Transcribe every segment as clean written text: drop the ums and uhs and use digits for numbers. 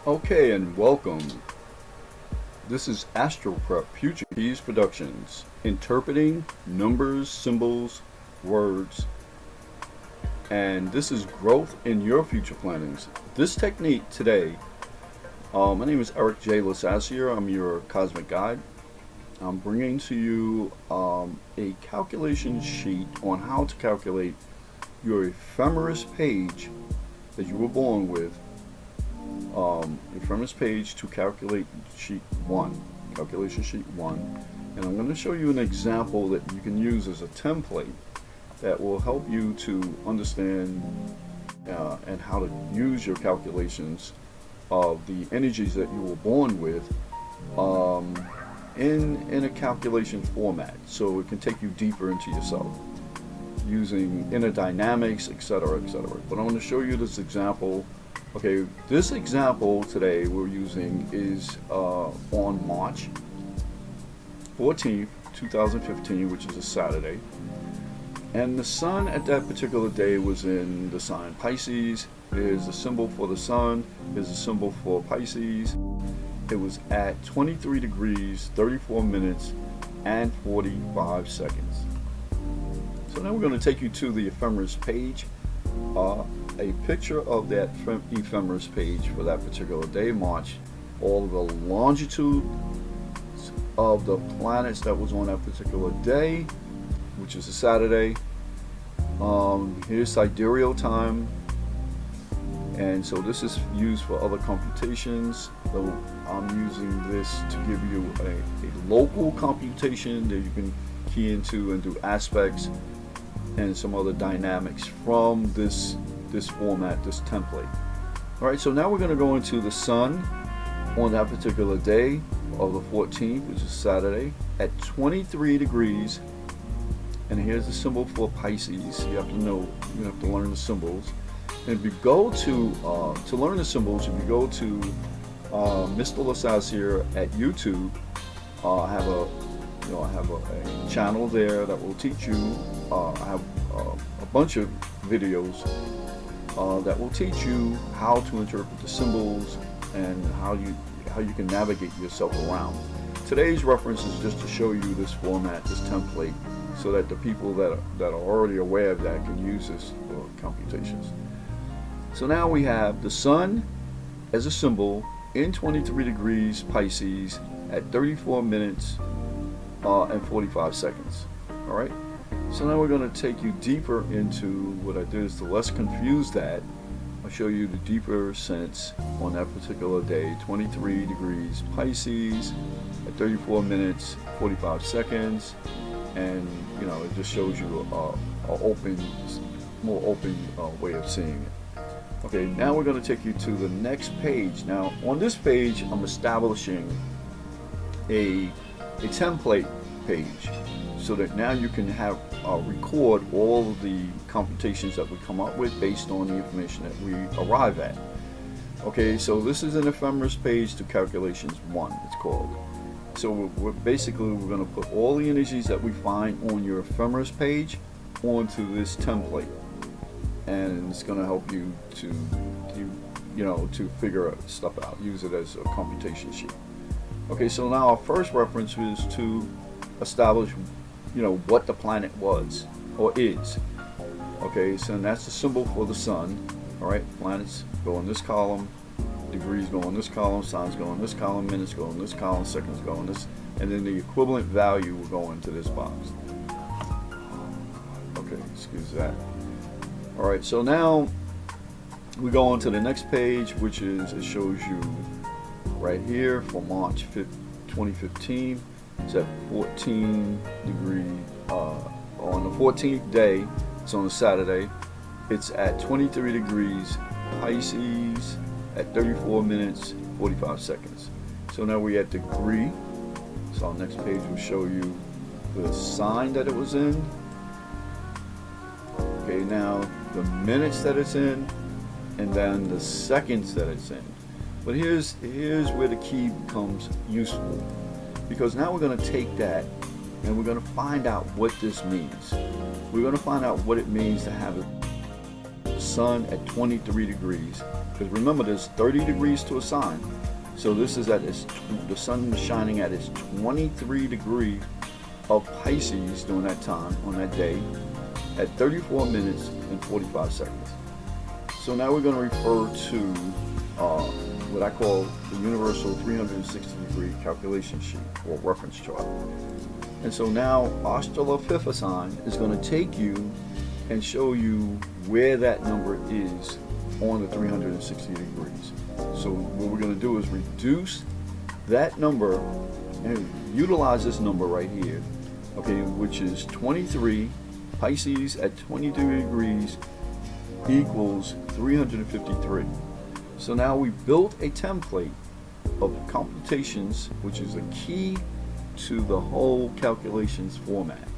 Okay, and welcome. This is ASTROPREP FUTUREKEYS Productions, interpreting numbers, symbols, words, and this is growth in your future plannings. This technique today, my name is Eric J. LESASSIER. I'm your cosmic guide. I'm bringing to you a calculation sheet on how to calculate your Ephemeris page that you were born with. Ephemeris page to calculate sheet 1, calculation sheet 1, and I'm going to show you an example that you can use as a template that will help you to understand and how to use your calculations of the energies that you were born with in a calculation format, so it can take you deeper into yourself using inner dynamics, etc., etc. But I'm going to show you this example. Okay, this example today we're using is on March 14th, 2015, which is a Saturday. And the sun at that particular day was in the sign Pisces. There's a symbol for the sun. There's a symbol for Pisces. It was at 23 degrees, 34 minutes, and 45 seconds. So now we're going to take you to the Ephemeris page. A picture of that Ephemeris page for that particular day, March, all of the longitude of the planets that was on that particular day, which is a Saturday. Here's sidereal time, and so this is used for other computations. So I'm using this to give you a local computation that you can key into and do aspects and some other dynamics from this format, this template. Alright, so now we're going to go into the sun on that particular day of the 14th, which is Saturday, at 23 degrees. And here's the symbol for Pisces. You have to know, you have to learn the symbols. And if you go to learn the symbols, if you go to Mr. LESASSIER at YouTube, I have a channel there that will teach you. I have a bunch of videos that will teach you how to interpret the symbols and how you can navigate yourself around. Today's reference is just to show you this format, this template, so that the people that are already aware of that can use this for computations. So now we have the sun as a symbol in 23 degrees Pisces at 34 minutes and 45 seconds. All right. So now we're going to take you deeper into what I did is to less confuse that. I'll show you the deeper sense on that particular day, 23 degrees Pisces at 34 minutes 45 seconds, and it just shows you a more open way of seeing it. Okay, now we're going to take you to the next page. Now on this page I'm establishing a template page, so that now you can have record all of the computations that we come up with based on the information that we arrive at. Okay, so this is an Ephemeris page to calculations 1, it's called. So we're going to put all the energies that we find on your Ephemeris page onto this template, and it's going to help you to figure stuff out, use it as a computation sheet. Okay, so now our first reference is to establish what the planet was or is. Okay, so that's the symbol for the sun. All right, planets go in this column, degrees go in this column, signs go in this column, minutes go in this column, seconds go in this, and then the equivalent value will go into this box. Okay, excuse that. All right, so now we go on to the next page, which is, it shows you right here for March 5th, 2015. It's at 14 degree on the 14th day. It's on a Saturday. It's at 23 degrees Pisces at 34 minutes 45 seconds. So now we're at degree. So our next page will show you the sign that it was in. Okay, now the minutes that it's in, and then the seconds that it's in. But here's where the key becomes useful. Because now we're going to take that and we're going to find out what this means. We're going to find out what it means to have a the sun at 23 degrees. Because remember, there's 30 degrees to a sign. So this is at the sun was shining at its 23 degree of Pisces during that time, on that day, at 34 minutes and 45 seconds. So now we're going to refer to what I call the universal 360 degree calculation sheet or reference chart. And so now ASTROPREP is going to take you and show you where that number is on the 360 degrees. So what we're going to do is reduce that number and utilize this number right here, okay, which is 23 Pisces at 22 degrees equals 353. So now we built a template of computations, which is a key to the whole calculations format.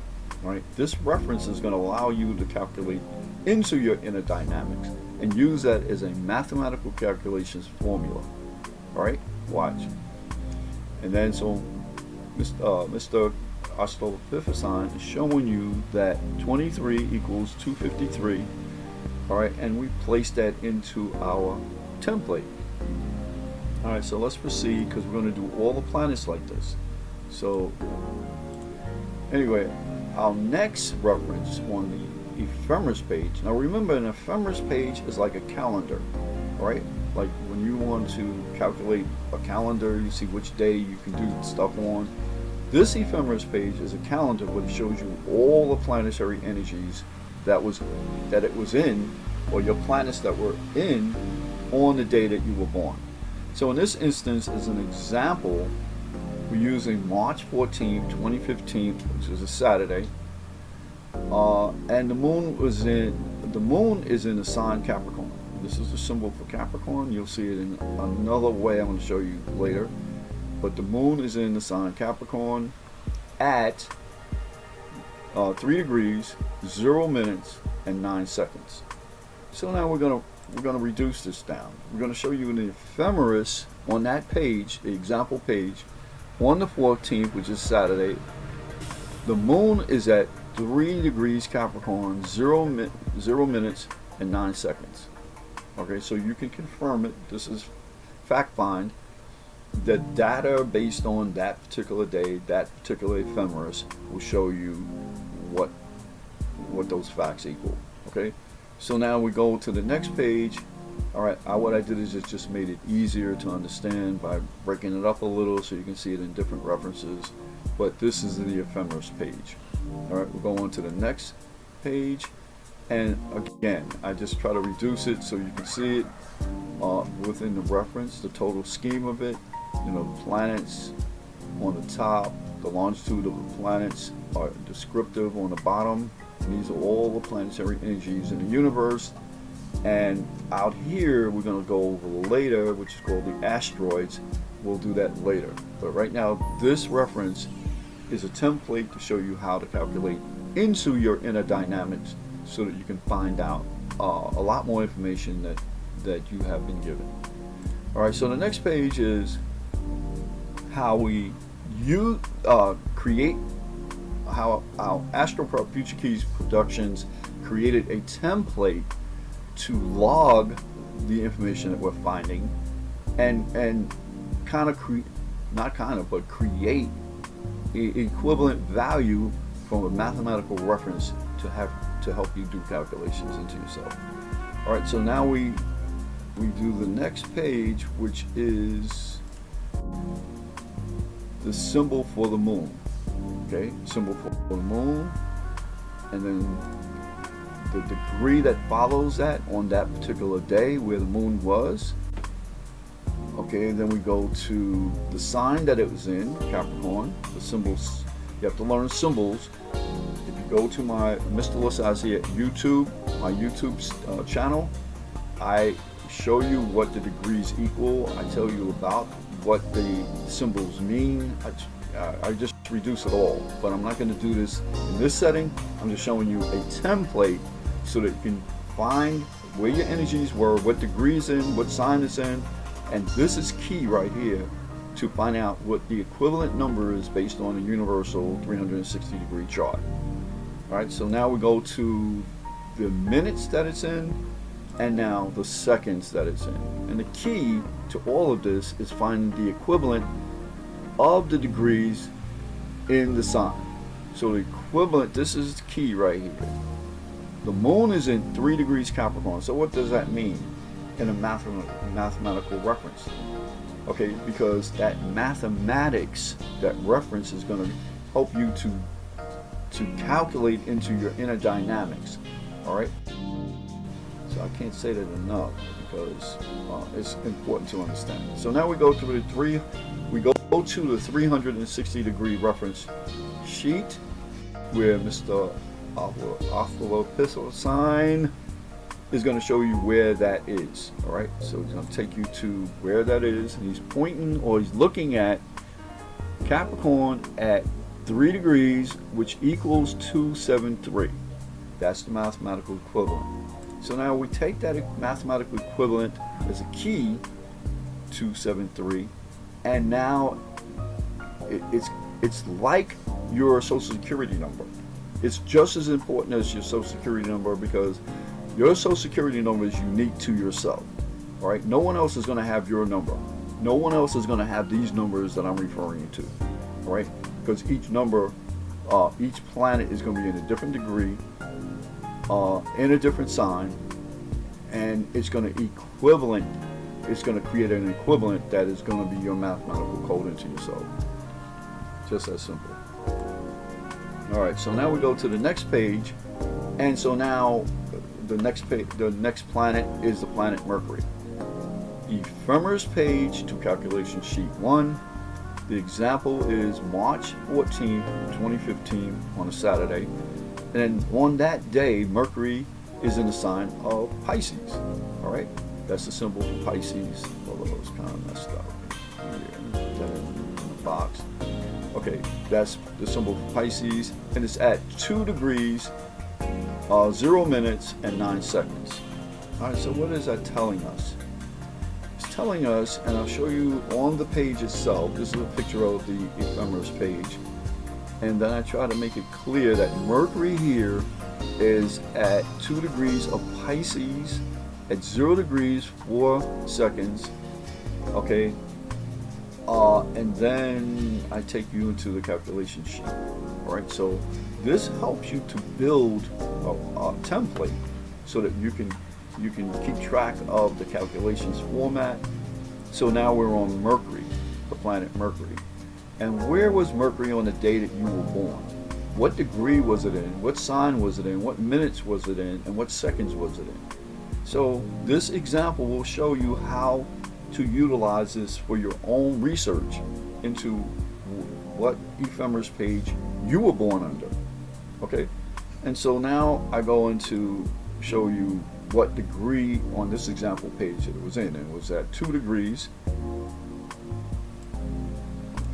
Right? This reference is going to allow you to calculate into your inner dynamics and use that as a mathematical calculations formula. All right? Watch. And then so Mr. ASTROPREP is showing you that 23 equals 253. All right, and we place that into our template. All right, so let's proceed because we're going to do all the planets like this. So anyway, our next reference on the Ephemeris page. Now remember, an Ephemeris page is like a calendar, right? Like when you want to calculate a calendar, you see which day you can do stuff on. This Ephemeris page is a calendar, but it shows you all the planetary energies that it was in, or your planets that were in on the day that you were born. So in this instance, as an example, we're using March 14, 2015, which is a Saturday, and the moon is in the sign Capricorn. This is the symbol for Capricorn. You'll see it in another way I'm going to show you later. But the moon is in the sign Capricorn at 3 degrees, 0 minutes, and 9 seconds. So now we're gonna reduce this down. We're gonna show you in the Ephemeris on that page, the example page, on the 14th, which is Saturday. The moon is at 3 degrees Capricorn, 0 minutes, and 9 seconds. Okay, so you can confirm it. This is fact find. The data based on that particular day, that particular Ephemeris, will show you what those facts equal. Okay, so now we go to the next page. All right, what I did is just made it easier to understand by breaking it up a little so you can see it in different references. But this is the Ephemeris page. All right, we'll go on to the next page, and again, I just try to reduce it so you can see it within the reference, the total scheme of it. You know, the planets on the top, the longitude of the planets are descriptive on the bottom. And these are all the planetary energies in the universe. And out here, we're going to go over later, which is called the asteroids. We'll do that later. But right now, this reference is a template to show you how to calculate into your inner dynamics so that you can find out a lot more information that you have been given. All right, so the next page is how create how our ASTROPREP FUTUREKEYS Productions created a template to log the information that we're finding and create equivalent value from a mathematical reference to help you do calculations into yourself. All right, so now we do the next page, which is the symbol for the moon. Okay, symbol for the moon, and then the degree that follows that on that particular day where the moon was. Okay, then we go to the sign that it was in, Capricorn. The symbols, you have to learn symbols. If you go to my Mr. LESASSIER YouTube, my YouTube channel, I show you what the degrees equal. I tell you about what the symbols mean. I just reduce it all, but I'm not going to do this in this setting. I'm just showing you a template so that you can find where your energies were, what degrees in, what sign it's in, and this is key right here to find out what the equivalent number is based on a universal 360 degree chart. All right, so now we go to the minutes that it's in. and now the seconds that it's in. And the key to all of this is finding the equivalent of the degrees in the sign. So the equivalent, this is the key right here. The moon is in 3 degrees Capricorn. So what does that mean in a mathematical reference? Okay, because that mathematics, that reference is going to help you to calculate into your inner dynamics. All right. So I can't say that enough because it's important to understand. So now we go to the 360-degree reference sheet where Mr. Ephemeris sign is going to show you where that is. All right, so he's going to take you to where that is, and he's pointing, or he's looking at Capricorn at 3 degrees, which equals 273. That's the mathematical equivalent. So now we take that mathematical equivalent as a key, 273, and now it's like your social security number. It's just as important as your social security number because your social security number is unique to yourself. All right, no one else is going to have your number. No one else is going to have these numbers that I'm referring to. All right, because each number, each planet is going to be in a different degree, in a different sign, and it's going to equivalent. It's going to create an equivalent that is going to be your mathematical code into yourself. Just that simple. All right, so now we go to the next page, and so now the next planet is the planet Mercury. Ephemeris page to calculation sheet 1. The example is March 14th, 2015 on a Saturday, and on that day Mercury is in the sign of Pisces. All right, that's the symbol for Pisces. Although it's kind of messed up here in the box. Okay, that's the symbol for Pisces, and it's at 2 degrees, 0 minutes, and 9 seconds. All right, so what is that telling us? It's telling us, and I'll show you on the page itself. This is a picture of the Ephemeris page, and then I try to make it clear that Mercury here is at 2 degrees of Pisces, at 0 degrees 4 seconds. Okay. And then I take you into the calculation sheet. All right, so this helps you to build a template so that you can keep track of the calculations format. So now we're on Mercury, the planet Mercury. And where was Mercury on the day that you were born? What degree was it in? What sign was it in? What minutes was it in? And what seconds was it in? So this example will show you how to utilize this for your own research into what Ephemeris page you were born under. Okay, and so now I go into show you what degree on this example page that it was in, and it was at 2 degrees.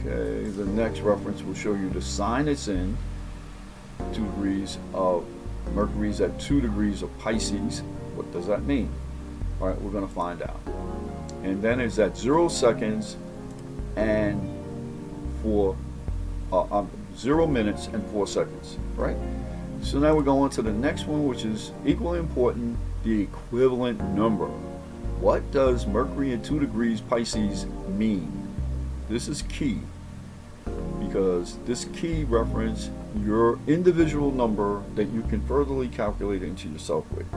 Okay, the next reference will show you the sign it's in, 2 degrees of Mercury's at 2 degrees of Pisces. What does that mean? All right, we're going to find out. And then it's at 0 seconds and 0 minutes and 4 seconds, right? So now we're going to the next one, which is equally important, the equivalent number. What does Mercury at 2 degrees Pisces mean? This is key because this key reference your individual number that you can furtherly calculate into yourself with.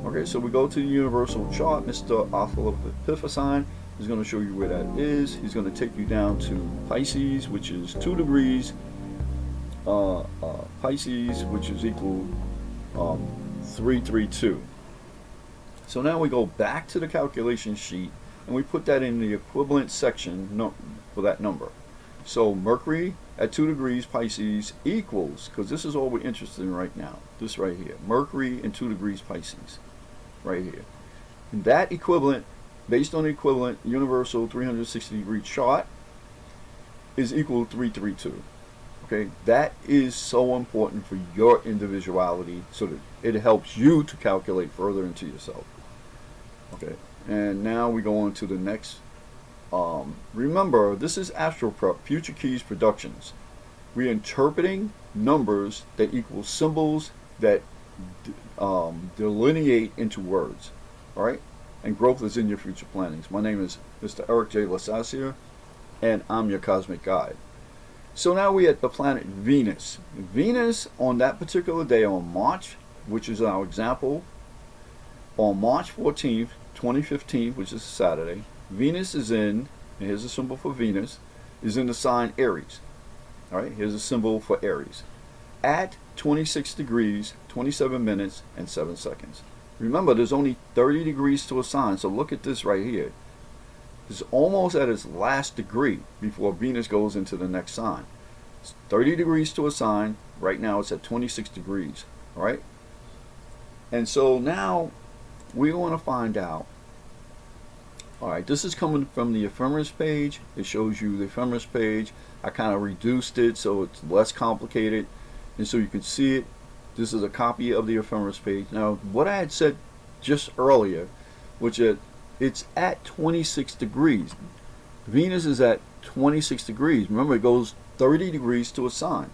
Okay, so we go to the universal chart. Mr. Ephemeris is going to show you where that is. He's going to take you down to Pisces, which is 2 degrees. Pisces, which is equal 332. So now we go back to the calculation sheet and we put that in the equivalent section for that number. So Mercury at 2 degrees Pisces equals, because this is all we're interested in right now, this right here, Mercury and 2 degrees Pisces. Right here. And that equivalent, based on the equivalent universal 360-degree chart, is equal to 332. Okay, that is so important for your individuality so that it helps you to calculate further into yourself. Okay, and now we go on to the next. Remember, this is ASTROPREP, FUTUREKEYS Productions. We're interpreting numbers that equal symbols that delineate into words. All right, and growth is in your future plannings. My name is Mr. Eric J. LESASSIER, and I'm your cosmic guide. So now we're at the planet Venus. Venus on that particular day on March, which is our example, on March 14th, 2015, which is a Saturday, Venus is in, and here's a symbol for Venus, is in the sign Aries. All right, here's a symbol for Aries. At 26 degrees, 27 minutes, and 7 seconds. Remember, there's only 30 degrees to a sign, so look at this right here. It's almost at its last degree before Venus goes into the next sign. It's 30 degrees to a sign. Right now it's at 26 degrees. All right? And so now we want to find out. All right, this is coming from the Ephemeris page. It shows you the Ephemeris page. I kind of reduced it so it's less complicated. And so you can see it. This is a copy of the Ephemeris page. Now, what I had said just earlier, which it's at 26 degrees. Venus is at 26 degrees. Remember, it goes 30 degrees to a sign.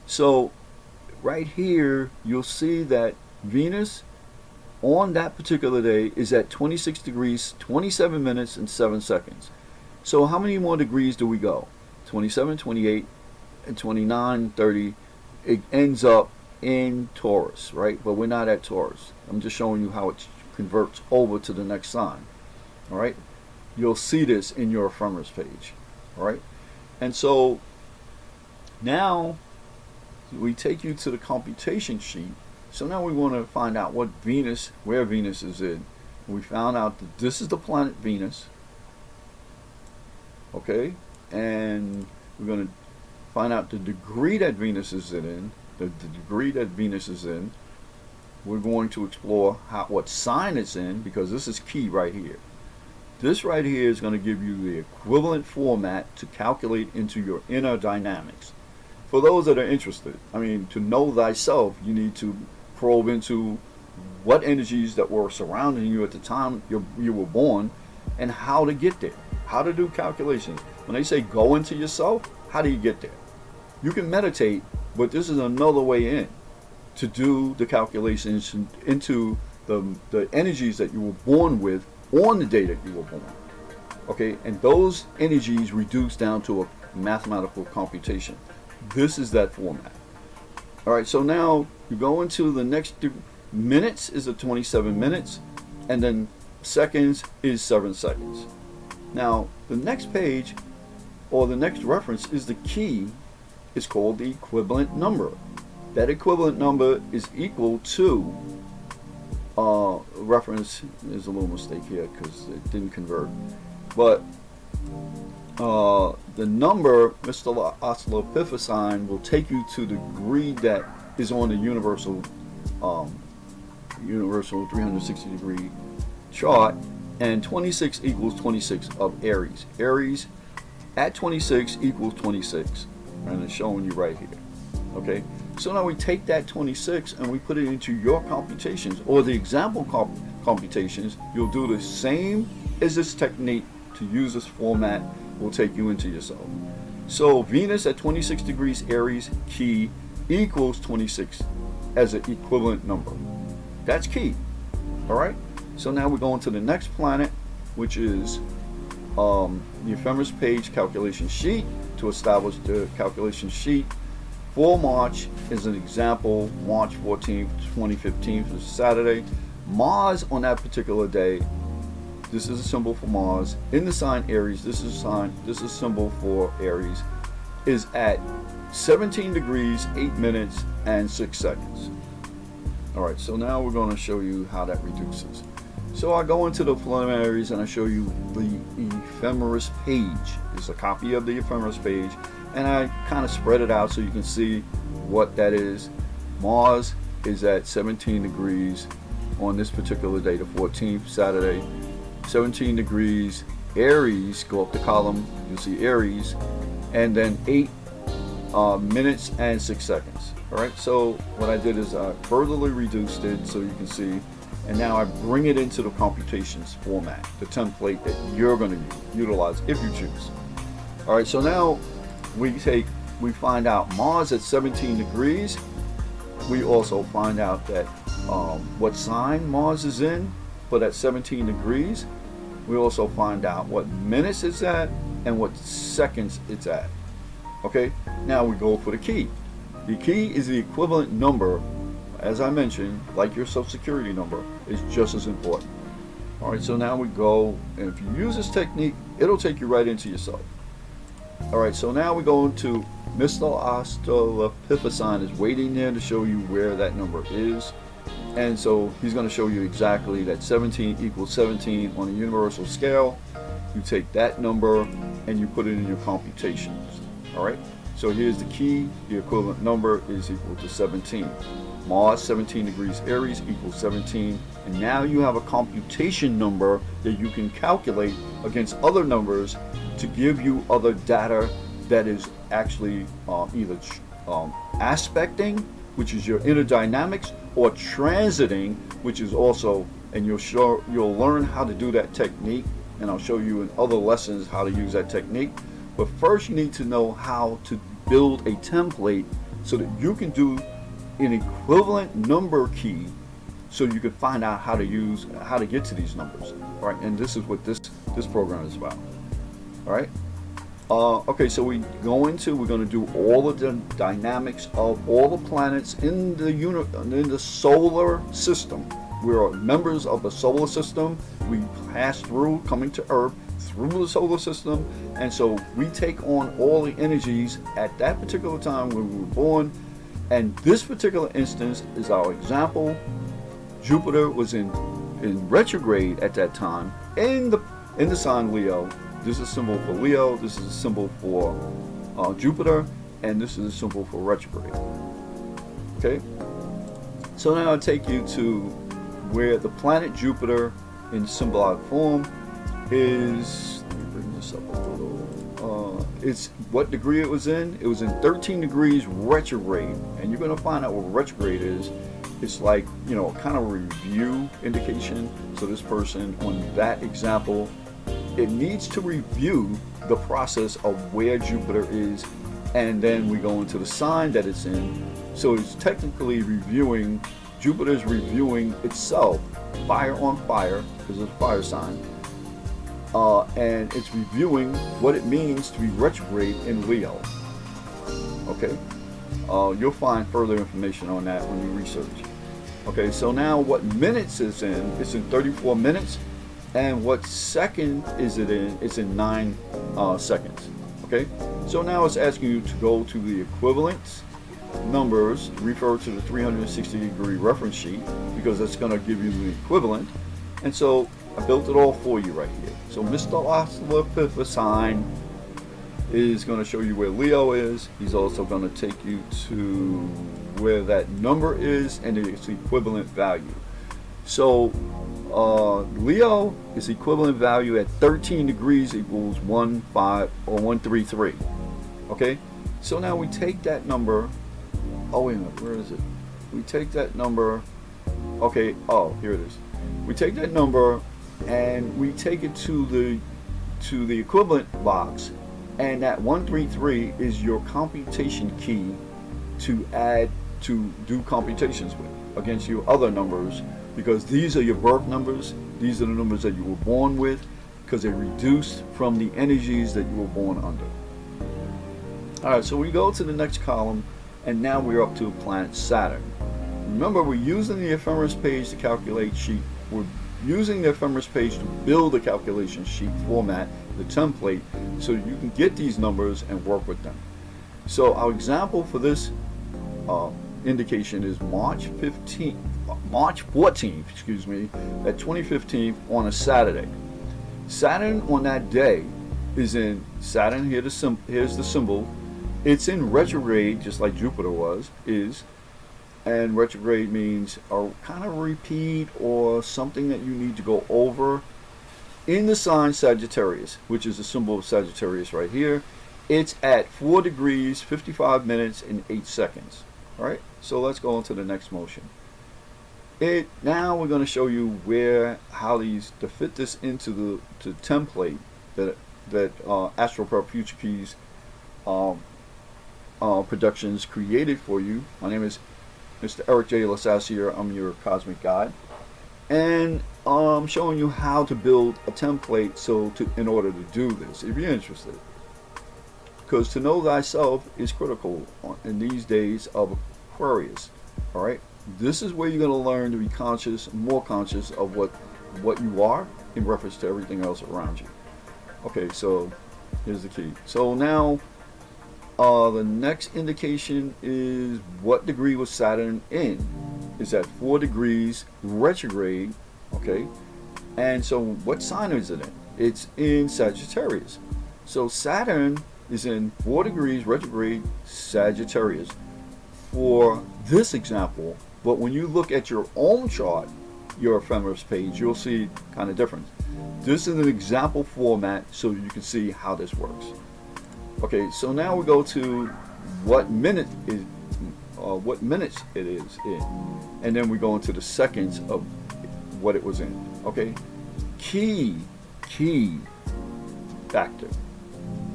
So right here, you'll see that Venus on that particular day is at 26 degrees, 27 minutes, and 7 seconds. So how many more degrees do we go? 27, 28, and 29, 30. It ends up in Taurus, right? But we're not at Taurus. I'm just showing you how it converts over to the next sign. All right, you'll see this in your Ephemeris page. All right, and so now we take you to the computation sheet. So now we want to find out what Venus, where Venus is in. We found out that this is the planet Venus. Okay, and we're going to find out the degree that Venus is in. The degree that Venus is in. We're going to explore what sign it's in, because this is key right here. This right here is going to give you the equivalent format to calculate into your inner dynamics. For those that are interested, I mean, to know thyself, you need to probe into what energies that were surrounding you at the time you were born, and how to get there, how to do calculations. When they say go into yourself, how do you get there? You can meditate, but this is another way in to do the calculations into the energies that you were born with on the day that you were born. Okay, and those energies reduce down to a mathematical computation. This is that format. All right, so now you go into the next minutes is a 27 minutes, and then seconds is 7 seconds. Now the next page, or the next reference, is the key. It's called the equivalent number. That equivalent number is equal to reference. There's a little mistake here because it didn't convert, but the number, Mr. Oscilloscope sign, will take you to the degree that is on the universal 360 degree chart, and 26 equals 26 of Aries. Aries at 26 equals 26, and it's showing you right here. Okay, so now we take that 26 and we put it into your computations, or the example computations. You'll do the same as this technique to use this format. Will take you into yourself. So Venus at 26 degrees Aries key equals 26 as an equivalent number. That's key. All right, so now we're going to the next planet, which is the Ephemeris page calculation sheet. To establish the calculation sheet for March is an example, March 14th, 2015, which is Saturday. Mars on that particular day, this is a symbol for Mars in the sign Aries. This is a symbol for Aries, is at 17 degrees 8 minutes and 6 seconds. All right, so now we're going to show you how that reduces. So I go into the preliminaries and I show you the Ephemeris page. It's a copy of the Ephemeris page, and I kind of spread it out so you can see what that is. Mars is at 17 degrees on this particular day, the 14th, Saturday. 17 degrees Aries, go up the column, you'll see Aries, and then 8 minutes and 6 seconds. All right, so what I did is I furtherly reduced it so you can see, and now I bring it into the computations format, the template that you're going to utilize if you choose. All right, so now we find out Mars at 17 degrees we also find out that what sign Mars is in, but at 17 degrees. We also find out what minutes it's at and what seconds it's at. Okay, now we go for the key. The key is the equivalent number, as I mentioned, like your social security number, is just as important. Alright, so now we go, and if you use this technique, it'll take you right into yourself. Alright, so now we go into Mr. ASTROPREP is waiting there to show you where that number is. And so he's going to show you exactly that 17 equals 17 on a universal scale. You take that number and you put it in your computations. Alright, so here's the key. The equivalent number is equal to 17. Mars 17 degrees Aries equals 17. And now you have a computation number that you can calculate against other numbers to give you other data that is actually either aspecting, which is your inner dynamics, or transiting, which is also, and you'll learn how to do that technique, and I'll show you in other lessons how to use that technique. But first you need to know how to build a template so that you can do an equivalent number key, so you can find out how to get to these numbers. All right, and this is what this program is about. All right. Okay, so we're going to do all of the dynamics of all the planets in the solar system. We are members of the solar system. We pass through, coming to Earth, through the solar system, and so we take on all the energies at that particular time when we were born. And this particular instance is our example. Jupiter was in retrograde at that time in the sign Leo. This is a symbol for Leo, this is a symbol for Jupiter, and this is a symbol for retrograde. Okay? So now I'll take you to where the planet Jupiter in symbolic form is. Let me bring this up a little. It's what degree it was in. It was in 13 degrees retrograde. And you're going to find out what retrograde is. It's like, you know, kind of review indication. So this person on that example, it needs to review the process of where Jupiter is, and then we go into the sign that it's in. So it's technically reviewing, Jupiter's reviewing itself, fire on fire, because it's a fire sign, and it's reviewing what it means to be retrograde in Leo. Okay, you'll find further information on that when you research. Okay, so now what minutes is in? It's in 34 minutes. And what second is it in? It's in 9 seconds. Okay, so now it's asking you to go to the equivalent numbers, refer to the 360-degree reference sheet, because that's going to give you the equivalent. And so I built it all for you right here. So Mr. ASTROPREP is going to show you where Leo is. He's also going to take you to where that number is and its equivalent value. So Leo is equivalent value at 13 degrees equals 133. Okay, so now we take that number. Oh wait a minute, where is it? We take that number. Okay, oh, here it is. We take that number and we take it to the equivalent box, and that 133 is your computation key to do computations with against your other numbers. Because these are your birth numbers, these are the numbers that you were born with, because they're reduced from the energies that you were born under. Alright, so we go to the next column, and now we're up to planet Saturn. Remember, we're using the Ephemeris page to calculate sheet. We're using the Ephemeris page to build the calculation sheet format, the template, so you can get these numbers and work with them. So our example for this indication is March 14th, excuse me, at 2015 on a Saturday. Saturn on that day is in Saturn. Here's the symbol. It's in retrograde, just like Jupiter is, and retrograde means a kind of repeat or something that you need to go over. In the sign Sagittarius, which is the symbol of Sagittarius right here, it's at 4 degrees, 55 minutes, and 8 seconds. All right, so let's go on to the next motion. Now we're going to show you how to fit this into the template that ASTROPREP FUTUREKEYS Productions created for you. My name is Mr. Eric J. LESASSIER. I'm your cosmic guide, and I'm showing you how to build a template in order to do this, if you're interested. Because to know thyself is critical in these days of Aquarius. All right, this is where you're going to learn to be conscious, more conscious of what you are in reference to everything else around you. Okay, so here's the key. So now the next indication is what degree was Saturn in. It's at 4 degrees retrograde. Okay, and so what sign is it in? It's in Sagittarius. So Saturn is in 4 degrees retrograde Sagittarius for this example, but when you look at your own chart, your Ephemeris page, you'll see kind of different. This is an example format so you can see how this works. Okay, so now we go to what minutes it is in, and then we go into the seconds of what it was in. Okay, key factor.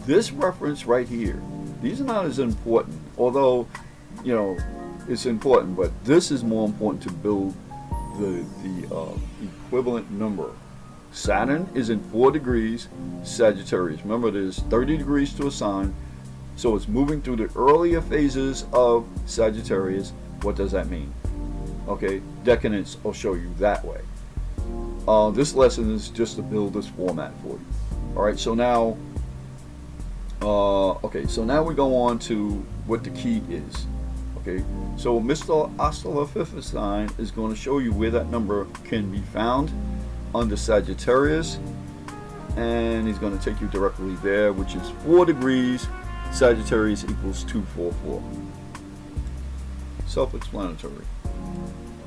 This reference right here, these are not as important, although it's important, but this is more important to build the equivalent number. Saturn is in 4 degrees Sagittarius. Remember, there's 30 degrees to a sign, so it's moving through the earlier phases of Sagittarius. What does that mean? Okay, decadence will show you that way. This lesson is just to build this format for you. All right, so now so now we go on to what the key is. Okay, so Mr. Ephemeris is going to show you where that number can be found under Sagittarius, and he's going to take you directly there, which is 4 degrees Sagittarius equals 244. Self-explanatory.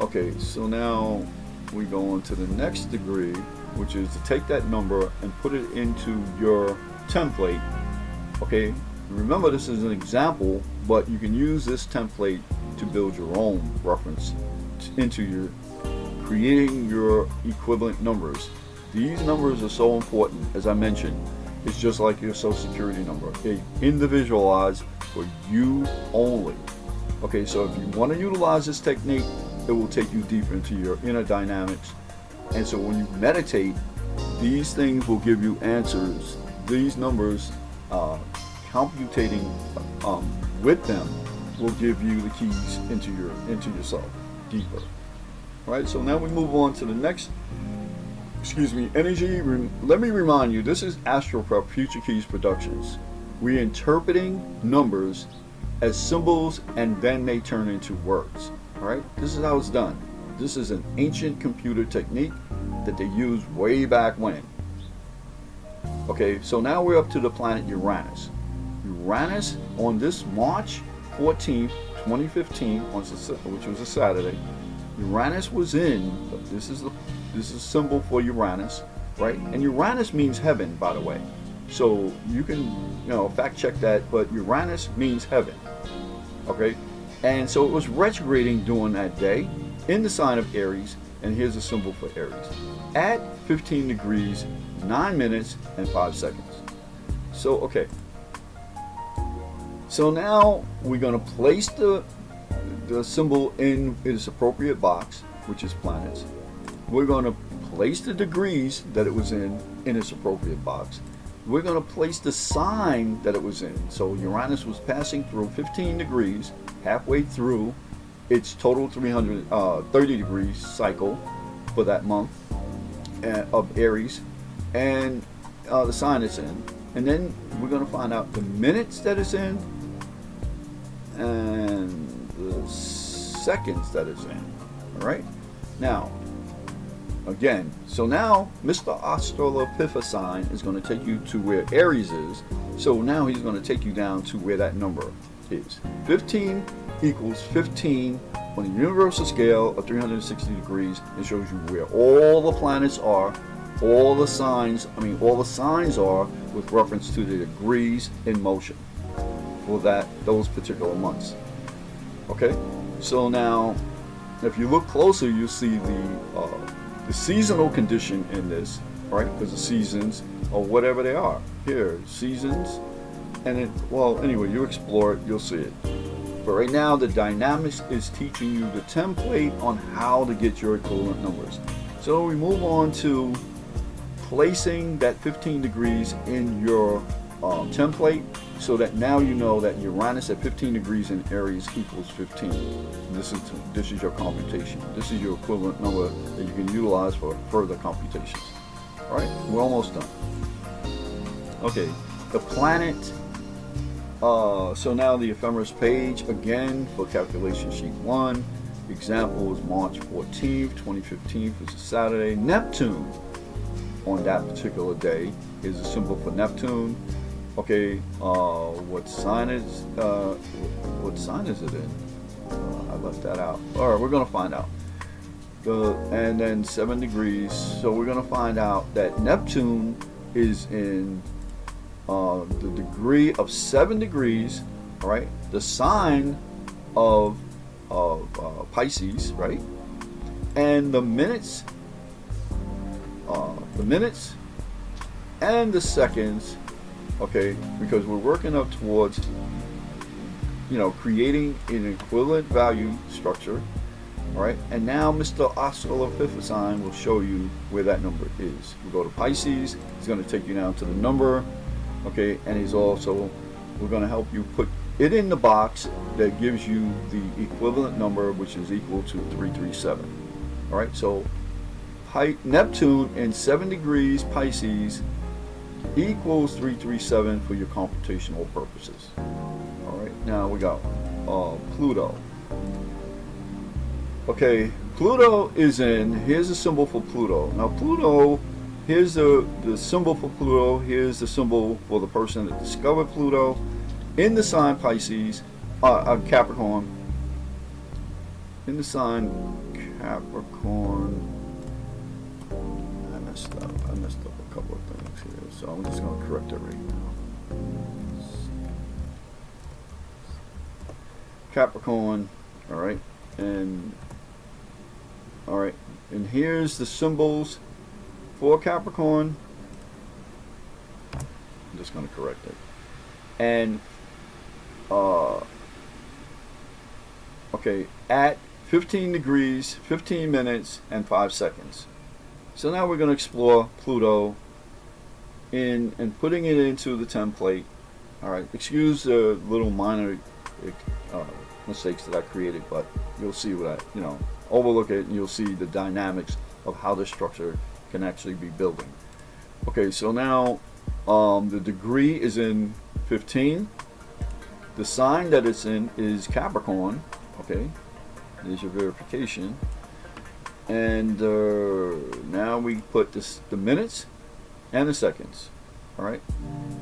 Okay, so now we go on to the next degree, which is to take that number and put it into your template. Okay, remember this is an example, but you can use this template to build your own reference into your creating your equivalent numbers. These numbers are so important. As I mentioned, it's just like your social security number. Okay, individualized for you only. Okay, so if you want to utilize this technique, it will take you deeper into your inner dynamics. And so when you meditate, these things will give you answers. These numbers, computating with them, will give you the keys into yourself deeper. All right, so now we move on to the next, energy. Let me remind you, this is ASTROPREP Future Keys Productions. We're interpreting numbers as symbols and then they turn into words. All right, this is how it's done. This is an ancient computer technique that they used way back when. Okay, so now we're up to the planet Uranus. Uranus on this March 14th, 2015, which was a Saturday, Uranus was in, this is a symbol for Uranus, right? And Uranus means heaven, by the way. So you can, fact check that, but Uranus means heaven. Okay? And so it was retrograding during that day in the sign of Aries, and here's a symbol for Aries. At 15 degrees, 9 minutes, and 5 seconds. So, okay. So now we're going to place the symbol in its appropriate box, which is planets. We're going to place the degrees that it was in its appropriate box. We're going to place the sign that it was in. So Uranus was passing through 15 degrees, halfway through its total 330 degrees cycle for that month of Aries, and the sign it's in. And then we're going to find out the minutes that it's in and the seconds that it's in. All right, now again, so now Mr. Ephemeris is going to take you to where Aries is. So now he's going to take you down to where that number is. 15 equals 15 on the universal scale of 360 degrees. It shows you where all the planets are, all the signs are with reference to the degrees in motion for those particular months. Okay, so now if you look closer, you see the seasonal condition in this, right? Because the seasons, or whatever they are, here seasons, and then, well, anyway, you explore it, you'll see it. But right now, the dynamics is teaching you the template on how to get your equivalent numbers. So we move on to placing that 15 degrees in your template, so that now you know that Uranus at 15 degrees in Aries equals 15. And this is your computation. This is your equivalent number that you can utilize for further computations. All right, we're almost done. Okay, the planet. So now the Ephemeris page again for calculation sheet 1. Example is March 14th, 2015, which is Saturday. Neptune on that particular day is a symbol for Neptune. Okay, what sign is it in? I left that out. All right, we're gonna find out. And then 7 degrees. So we're gonna find out that Neptune is in the degree of 7 degrees. All right, the sign of Pisces, right? And the minutes and the seconds. Okay, because we're working up towards, creating an equivalent value structure. All right, and now Mr. ASTROPREP will show you where that number is. We go to Pisces. He's going to take you down to the number. Okay, and we're going to help you put it in the box that gives you the equivalent number, which is equal to 337. All right, so Neptune in 7 degrees Pisces equals 337 for your computational purposes. All right, now we got Pluto. Okay, Pluto is in. Here's the symbol for Pluto. Now Pluto, here's the symbol for Pluto. Here's the symbol for the person that discovered Pluto in the sign Pisces, Capricorn. In the sign Capricorn. I messed up a couple of things here, so I'm just going to correct it right now. Capricorn, all right, and here's the symbols for Capricorn. I'm just going to correct it. And okay, at 15 degrees, 15 minutes, and 5 seconds. So now we're going to explore Pluto and putting it into the template. All right, excuse the little minor mistakes that I created, but you'll see what overlook it and you'll see the dynamics of how the structure can actually be building. Okay, so now the degree is in 15. The sign that it's in is Capricorn. Okay, there's your verification. And now we put the minutes and the seconds. All right,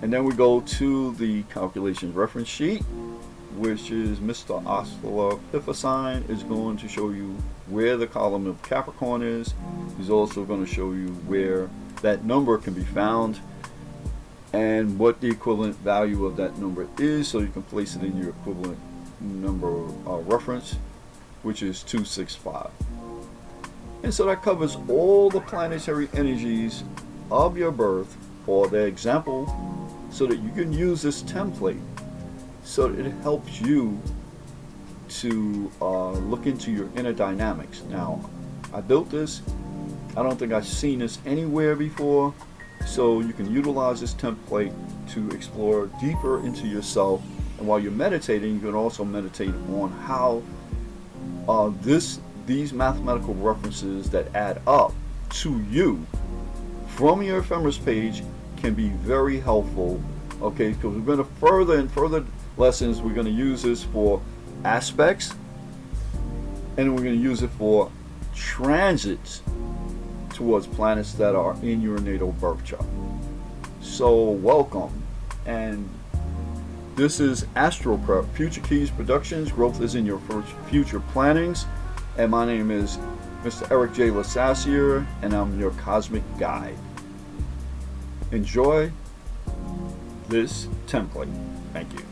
and then we go to the calculation reference sheet, which is Mr. ASTROPREP is going to show you where the column of Capricorn is. He's also going to show you where that number can be found and what the equivalent value of that number is, so you can place it in your equivalent number reference, which is 265. And so that covers all the planetary energies of your birth for the example, so that you can use this template so that it helps you to look into your inner dynamics. Now, I built this. I don't think I've seen this anywhere before, so you can utilize this template to explore deeper into yourself. And while you're meditating, you can also meditate on how these mathematical references that add up to you from your Ephemeris page can be very helpful. Okay, because we're going to further lessons, we're going to use this for aspects, and we're going to use it for transits towards planets that are in your natal birth chart. So welcome, and this is ASTROPREP, Future Keys Productions. Growth is in your future plannings, and my name is Mr. Eric J. LESASSIER, and I'm your cosmic guide. Enjoy this template. Thank you.